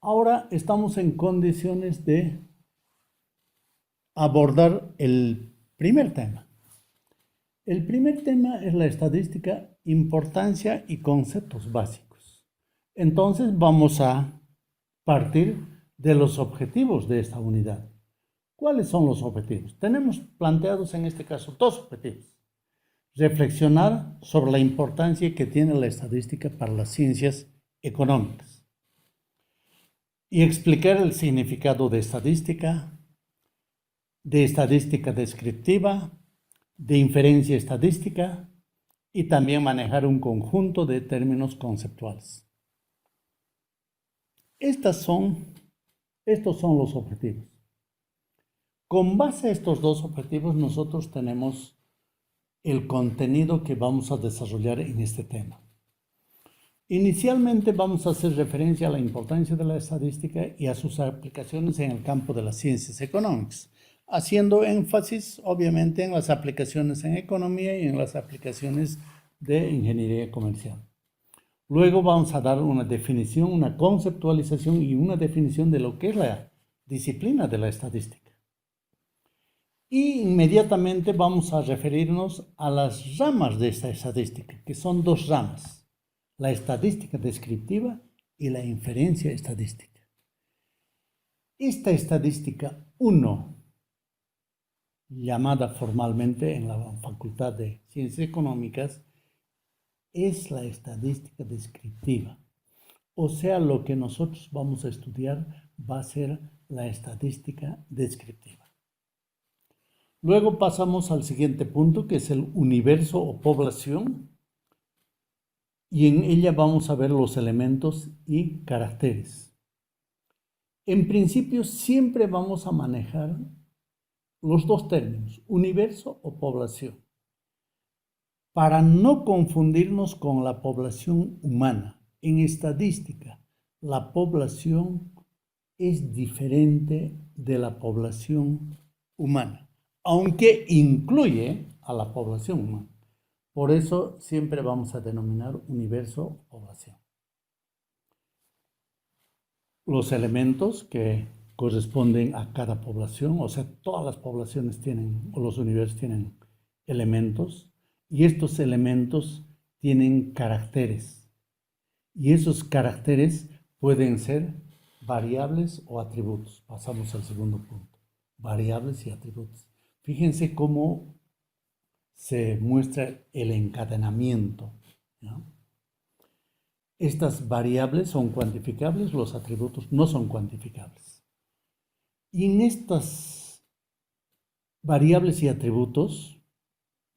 Ahora estamos en condiciones de abordar el primer tema. El primer tema es la estadística, importancia y conceptos básicos. Entonces vamos a partir de los objetivos de esta unidad. ¿Cuáles son los objetivos? Tenemos planteados en este caso dos objetivos. Reflexionar sobre la importancia que tiene la estadística para las ciencias económicas y explicar el significado de estadística descriptiva, de inferencia estadística y también manejar un conjunto de términos conceptuales. Estos son los objetivos. Con base a estos dos objetivos, nosotros tenemos el contenido que vamos a desarrollar en este tema. Inicialmente vamos a hacer referencia a la importancia de la estadística y a sus aplicaciones en el campo de las ciencias económicas, haciendo énfasis obviamente en las aplicaciones en economía y en las aplicaciones de ingeniería comercial. Luego vamos a dar una definición, una conceptualización y una definición de lo que es la disciplina de la estadística. Y inmediatamente vamos a referirnos a las ramas de esta estadística, que son dos ramas: la estadística descriptiva y la inferencia estadística. Esta estadística 1, llamada formalmente en la Facultad de Ciencias Económicas, es la estadística descriptiva. O sea, lo que nosotros vamos a estudiar va a ser la estadística descriptiva. Luego pasamos al siguiente punto, que es el universo o población, y en ella vamos a ver los elementos y caracteres. En principio, siempre vamos a manejar los dos términos, universo o población, para no confundirnos con la población humana. En estadística, la población es diferente de la población humana, aunque incluye a la población humana. Por eso siempre vamos a denominar universo o población. Los elementos que corresponden a cada población, o sea, todas las poblaciones tienen, o los universos tienen elementos, y estos elementos tienen caracteres. Y esos caracteres pueden ser variables o atributos. Pasamos al segundo punto, variables y atributos. Fíjense cómo se muestra el encadenamiento, ¿no? Estas variables son cuantificables, los atributos no son cuantificables. Y en estas variables y atributos,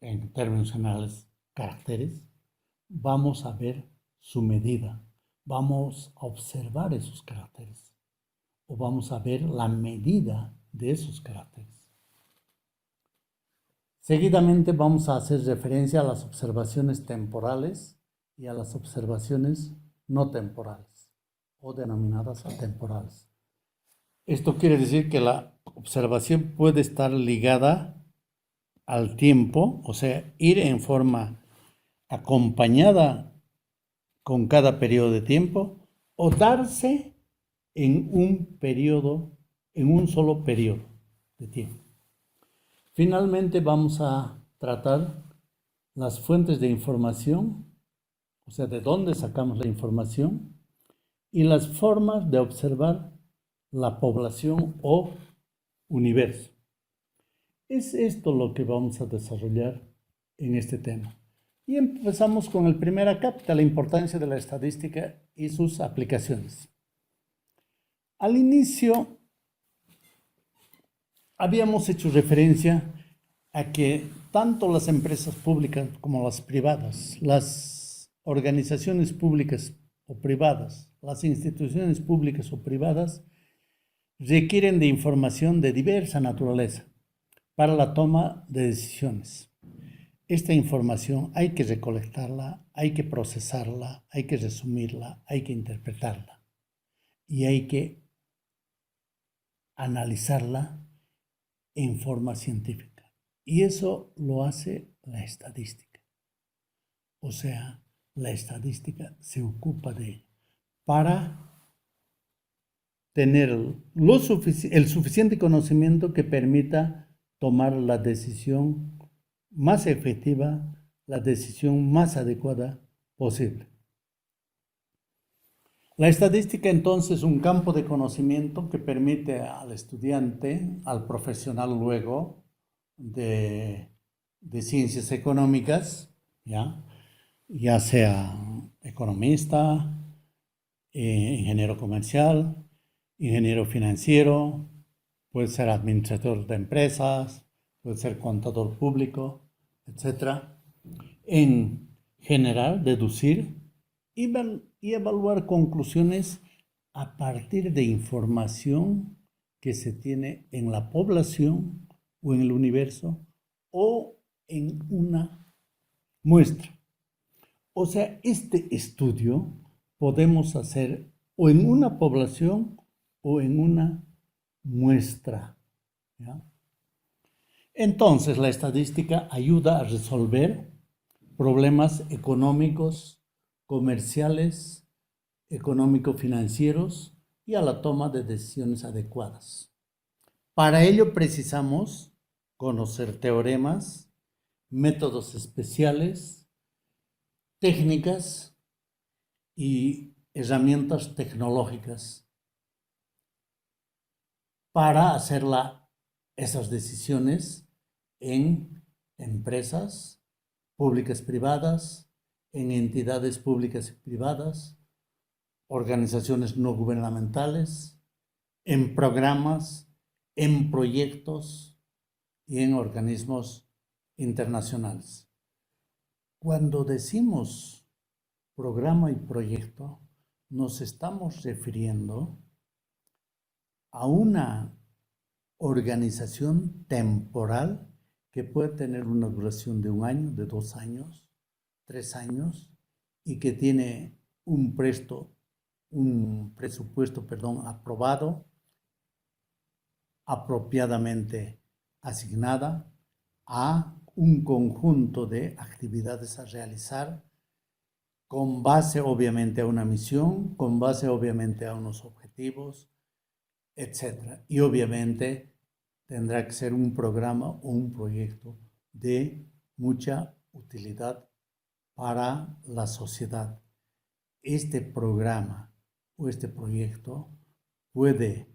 en términos generales, caracteres, vamos a ver su medida, vamos a observar esos caracteres o vamos a ver la medida de esos caracteres. Seguidamente vamos a hacer referencia a las observaciones temporales y a las observaciones no temporales o denominadas atemporales. Esto quiere decir que la observación puede estar ligada al tiempo, o sea, ir en forma acompañada con cada periodo de tiempo o darse en un solo periodo de tiempo. Finalmente vamos a tratar las fuentes de información, o sea, de dónde sacamos la información y las formas de observar la población o universo. Es esto lo que vamos a desarrollar en este tema. Y empezamos con el primer acápite, la importancia de la estadística y sus aplicaciones. Al inicio habíamos hecho referencia a que tanto las empresas públicas como las privadas, las organizaciones públicas o privadas, las instituciones públicas o privadas, requieren de información de diversa naturaleza para la toma de decisiones. Esta información hay que recolectarla, hay que procesarla, hay que resumirla, hay que interpretarla y hay que analizarla en forma científica. Y eso lo hace la estadística. O sea, la estadística se ocupa de ello para tener el suficiente conocimiento que permita tomar la decisión más efectiva, la decisión más adecuada posible. La estadística entonces es un campo de conocimiento que permite al estudiante, al profesional luego de ciencias económicas, ya sea economista, ingeniero comercial, ingeniero financiero, puede ser administrador de empresas, puede ser contador público, etc. En general, deducir y evaluar conclusiones a partir de información que se tiene en la población o en el universo o en una muestra. O sea, este estudio podemos hacer o en una población o en una muestra, ¿ya? Entonces, la estadística ayuda a resolver problemas económicos, comerciales, económico-financieros y a la toma de decisiones adecuadas. Para ello precisamos conocer teoremas, métodos especiales, técnicas y herramientas tecnológicas para hacer esas decisiones en empresas públicas privadas, en entidades públicas y privadas, organizaciones no gubernamentales, en programas, en proyectos y en organismos internacionales. Cuando decimos programa y proyecto, nos estamos refiriendo a una organización temporal que puede tener una duración de 1 año, de 2 años, 3 años, y que tiene un presupuesto aprobado, apropiadamente asignada a un conjunto de actividades a realizar con base obviamente a una misión, con base obviamente a unos objetivos, etc. Y obviamente tendrá que ser un programa o un proyecto de mucha utilidad para la sociedad. Este programa o este proyecto puede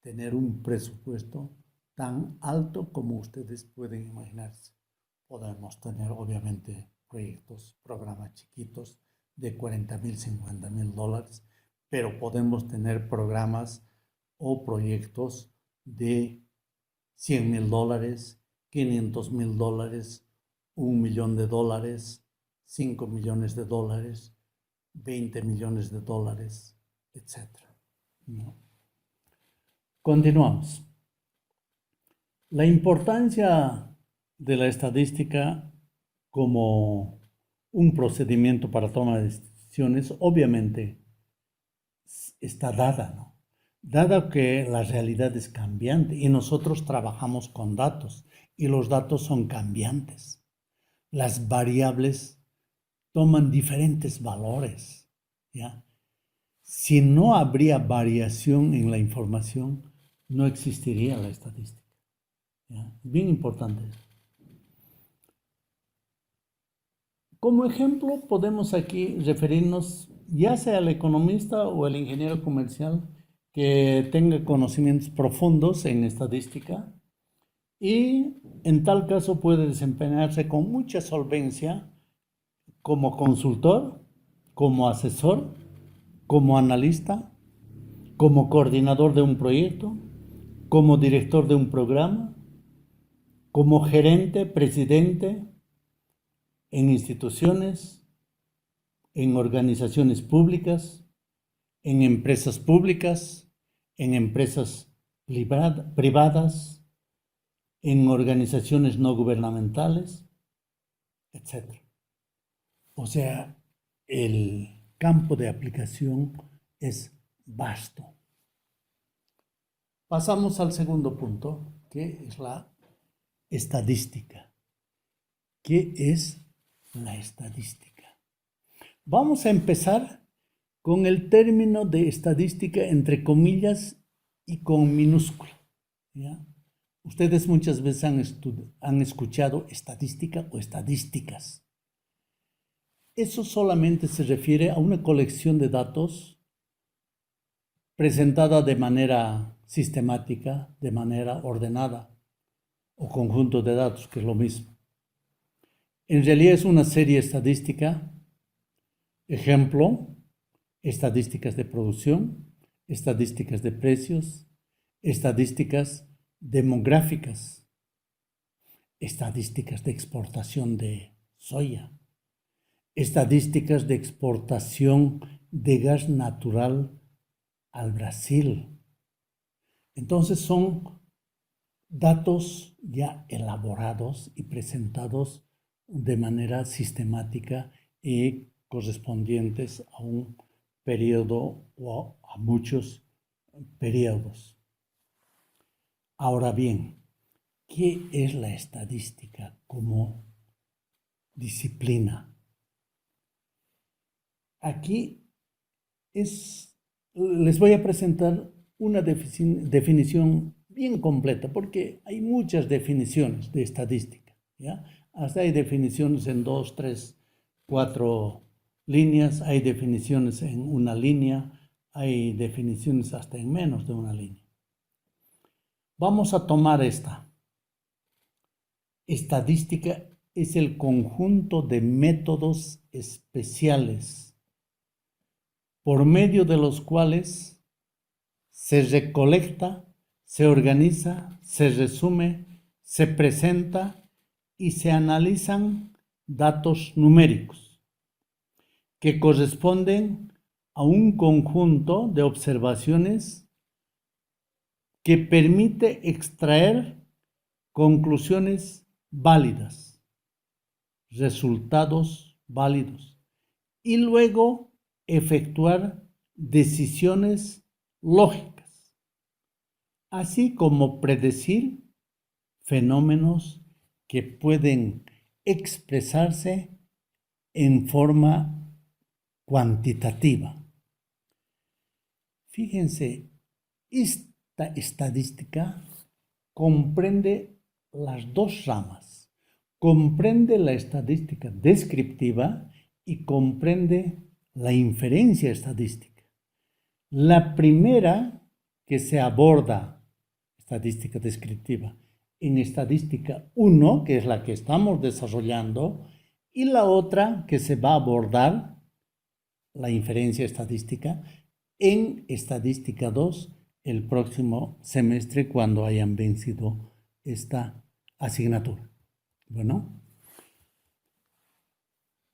tener un presupuesto tan alto como ustedes pueden imaginarse. Podemos tener obviamente programas chiquitos de $40,000, $50,000, pero podemos tener programas o proyectos de $100,000, $500,000, $1 millón, $5 millones, $20 millones, etc. ¿No? Continuamos. La importancia de la estadística como un procedimiento para toma de decisiones obviamente está dada, ¿no? Dado que la realidad es cambiante y nosotros trabajamos con datos y los datos son cambiantes. Las variables toman diferentes valores, ¿ya? Si no habría variación en la información, no existiría la estadística, ¿ya? Bien importante eso. Como ejemplo, podemos aquí referirnos ya sea al economista o al ingeniero comercial que tenga conocimientos profundos en estadística y en tal caso puede desempeñarse con mucha solvencia como consultor, como asesor, como analista, como coordinador de un proyecto, como director de un programa, como gerente, presidente en instituciones, en organizaciones públicas, en empresas públicas, en empresas privadas, en organizaciones no gubernamentales, etc. O sea, el campo de aplicación es vasto. Pasamos al segundo punto, que es la estadística. ¿Qué es la estadística? Vamos a empezar con el término de estadística entre comillas y con minúscula, ¿ya? Ustedes muchas veces han escuchado estadística o estadísticas. Eso solamente se refiere a una colección de datos presentada de manera sistemática, de manera ordenada, o conjunto de datos, que es lo mismo. En realidad es una serie estadística, ejemplo, estadísticas de producción, estadísticas de precios, estadísticas demográficas, estadísticas de exportación de soya, estadísticas de exportación de gas natural al Brasil. Entonces son datos ya elaborados y presentados de manera sistemática y correspondientes a un periodo o a muchos periodos. Ahora bien, ¿qué es la estadística como disciplina? Aquí les voy a presentar una definición bien completa, porque hay muchas definiciones de estadística, ¿ya? Hasta hay definiciones en 2, 3, 4 líneas, hay definiciones en una línea, hay definiciones hasta en menos de una línea. Vamos a tomar esta. Estadística es el conjunto de métodos especiales por medio de los cuales se recolecta, se organiza, se resume, se presenta y se analizan datos numéricos que corresponden a un conjunto de observaciones que permite extraer conclusiones válidas, resultados válidos y luego efectuar decisiones lógicas, así como predecir fenómenos que pueden expresarse en forma cuantitativa. Fíjense, esta estadística comprende las dos ramas. Comprende la estadística descriptiva y comprende la inferencia estadística. La primera que se aborda, estadística descriptiva, en estadística 1, que es la que estamos desarrollando, y la otra que se va a abordar, la inferencia estadística, en estadística 2 el próximo semestre cuando hayan vencido esta asignatura. Bueno,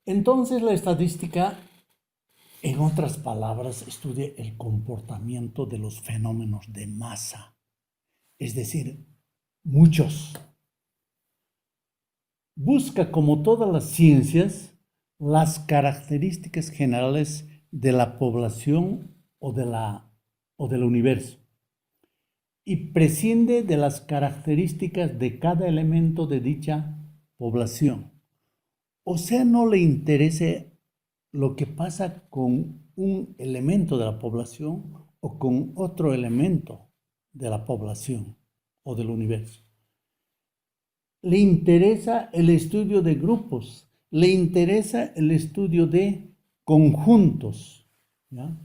entonces la estadística, en otras palabras, estudia el comportamiento de los fenómenos de masa, es decir, muchos. Busca, como todas las ciencias, las características generales de la población o del universo y prescinde de las características de cada elemento de dicha población. O sea, no le interese lo que pasa con un elemento de la población o con otro elemento de la población o del universo. Le interesa el estudio de grupos, le interesa el estudio de conjuntos, ¿ya?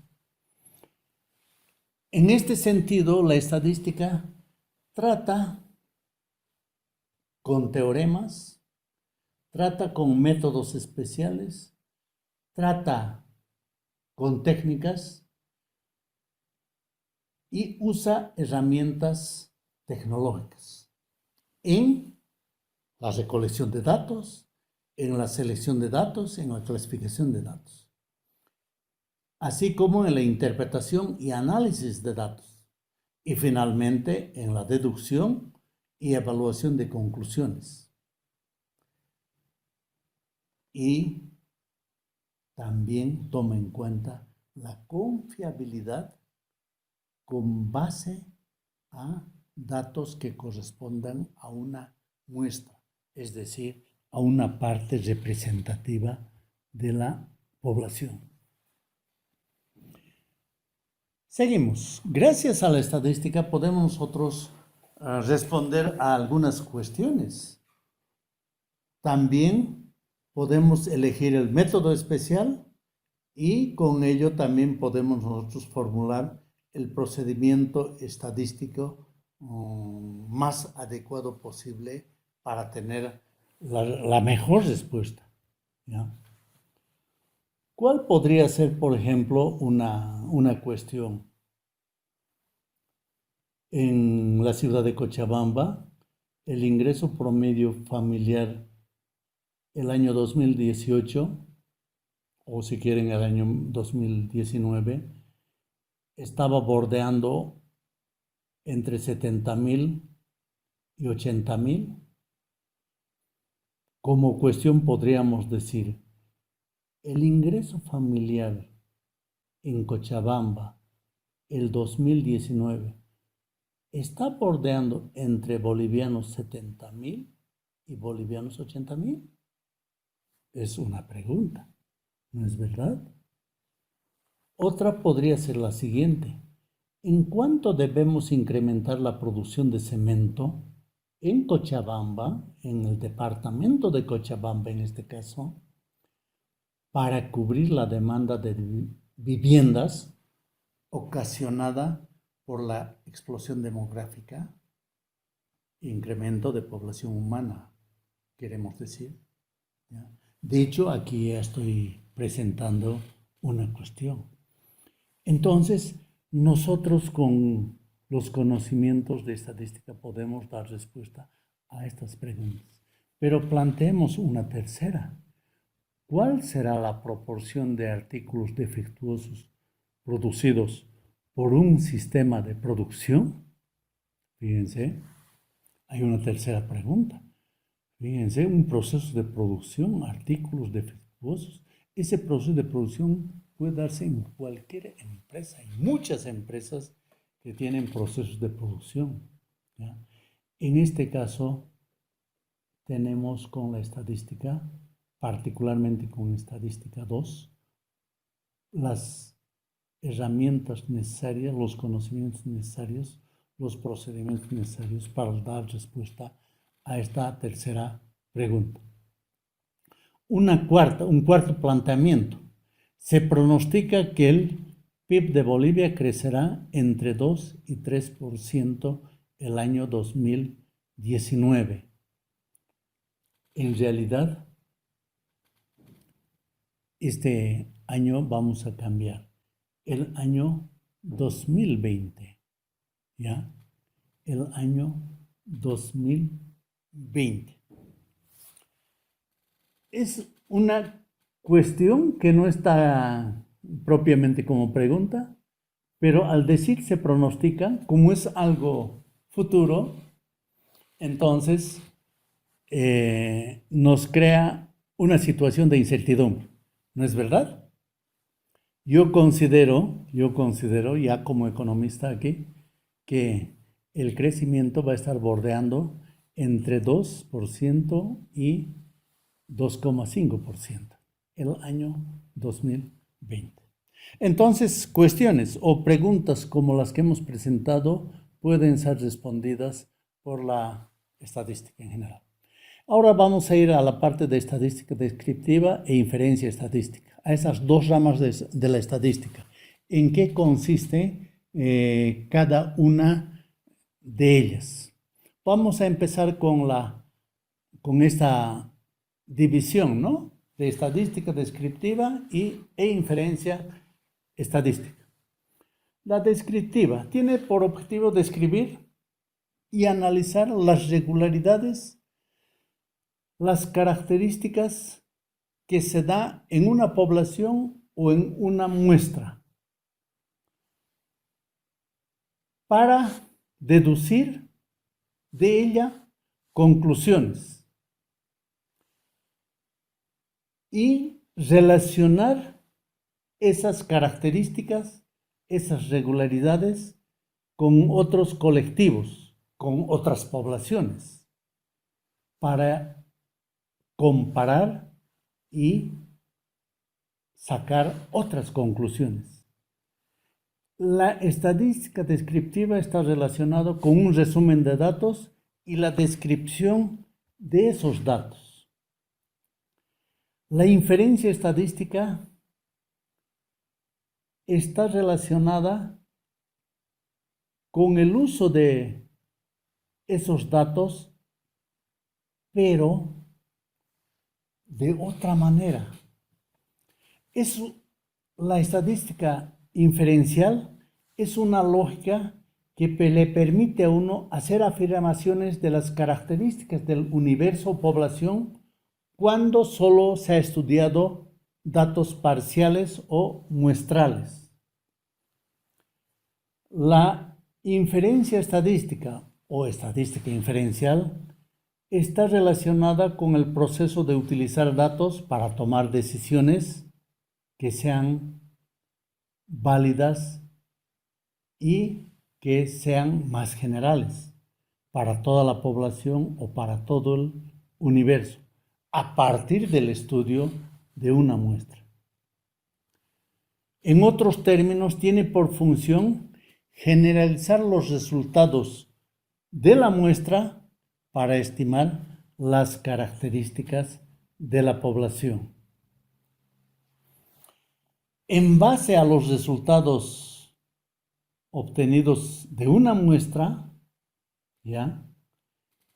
En este sentido, la estadística trata con teoremas, trata con métodos especiales, trata con técnicas y usa herramientas tecnológicas en la recolección de datos, en la selección de datos, en la clasificación de datos, así como en la interpretación y análisis de datos, y finalmente en la deducción y evaluación de conclusiones. Y también toma en cuenta la confiabilidad con base a datos que correspondan a una muestra, es decir, a una parte representativa de la población. Seguimos. Gracias a la estadística podemos nosotros responder a algunas cuestiones. También podemos elegir el método especial y con ello también podemos nosotros formular el procedimiento estadístico más adecuado posible para tener la mejor respuesta, ¿ya? ¿Cuál podría ser, por ejemplo, una cuestión? En la ciudad de Cochabamba, el ingreso promedio familiar el año 2018, o si quieren el año 2019, estaba bordeando entre 70.000 y 80.000. Como cuestión podríamos decir, el ingreso familiar en Cochabamba el 2019 está bordeando entre bolivianos 70.000 y bolivianos 80.000. Es una pregunta, ¿no es verdad? Otra podría ser la siguiente. ¿En cuánto debemos incrementar la producción de cemento en Cochabamba, en el departamento de Cochabamba en este caso, para cubrir la demanda de viviendas ocasionada por la explosión demográfica e incremento de población humana, queremos decir, ¿ya? De hecho, aquí ya estoy presentando una cuestión. Entonces, nosotros con los conocimientos de estadística podemos dar respuesta a estas preguntas. Pero planteemos una tercera. ¿Cuál será la proporción de artículos defectuosos producidos por un sistema de producción? Fíjense, hay una tercera pregunta. Fíjense, un proceso de producción, artículos defectuosos. Ese proceso de producción puede darse en cualquier empresa. Hay muchas empresas que tienen procesos de producción, ¿ya? En este caso, tenemos con la estadística, particularmente con estadística 2, las herramientas necesarias, los conocimientos necesarios, los procedimientos necesarios para dar respuesta a esta tercera pregunta. Un cuarto planteamiento. Se pronostica que el PIB de Bolivia crecerá entre 2 y 3% el año 2019. En realidad, este año vamos a cambiar. El año 2020, ¿ya? El año 2020. Es una cuestión que no está propiamente como pregunta, pero al decir se pronostica, como es algo futuro, entonces nos crea una situación de incertidumbre, ¿no es verdad? Yo considero ya como economista aquí, que el crecimiento va a estar bordeando entre 2% y 2,5% el año 2020. Entonces, cuestiones o preguntas como las que hemos presentado pueden ser respondidas por la estadística en general. Ahora vamos a ir a la parte de estadística descriptiva e inferencia estadística, a esas dos ramas de la estadística. ¿En qué consiste cada una de ellas? Vamos a empezar con esta división, ¿no? De estadística descriptiva e inferencia estadística. La descriptiva tiene por objetivo describir y analizar las regularidades, las características que se da en una población o en una muestra para deducir de ella conclusiones y relacionar esas características, esas regularidades con otros colectivos, con otras poblaciones, para comparar y sacar otras conclusiones. La estadística descriptiva está relacionada con un resumen de datos y la descripción de esos datos. La inferencia estadística está relacionada con el uso de esos datos, pero de otra manera. La estadística inferencial es una lógica que le permite a uno hacer afirmaciones de las características del universo o población cuando solo se ha estudiado datos parciales o muestrales. La inferencia estadística o estadística inferencial está relacionada con el proceso de utilizar datos para tomar decisiones que sean válidas y que sean más generales para toda la población o para todo el universo, a partir del estudio de una muestra. En otros términos, tiene por función generalizar los resultados de la muestra para estimar las características de la población. En base a los resultados obtenidos de una muestra, ¿ya?,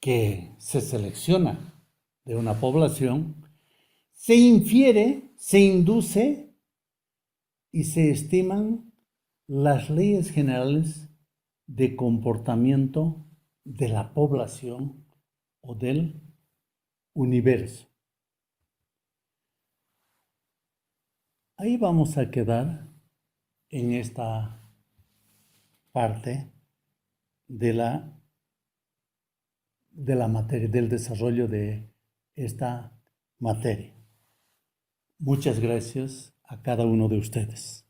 que se selecciona de una población, se infiere, se induce y se estiman las leyes generales de comportamiento de la población o del universo. Ahí vamos a quedar en esta parte de la materia, del desarrollo de esta materia. Muchas gracias a cada uno de ustedes.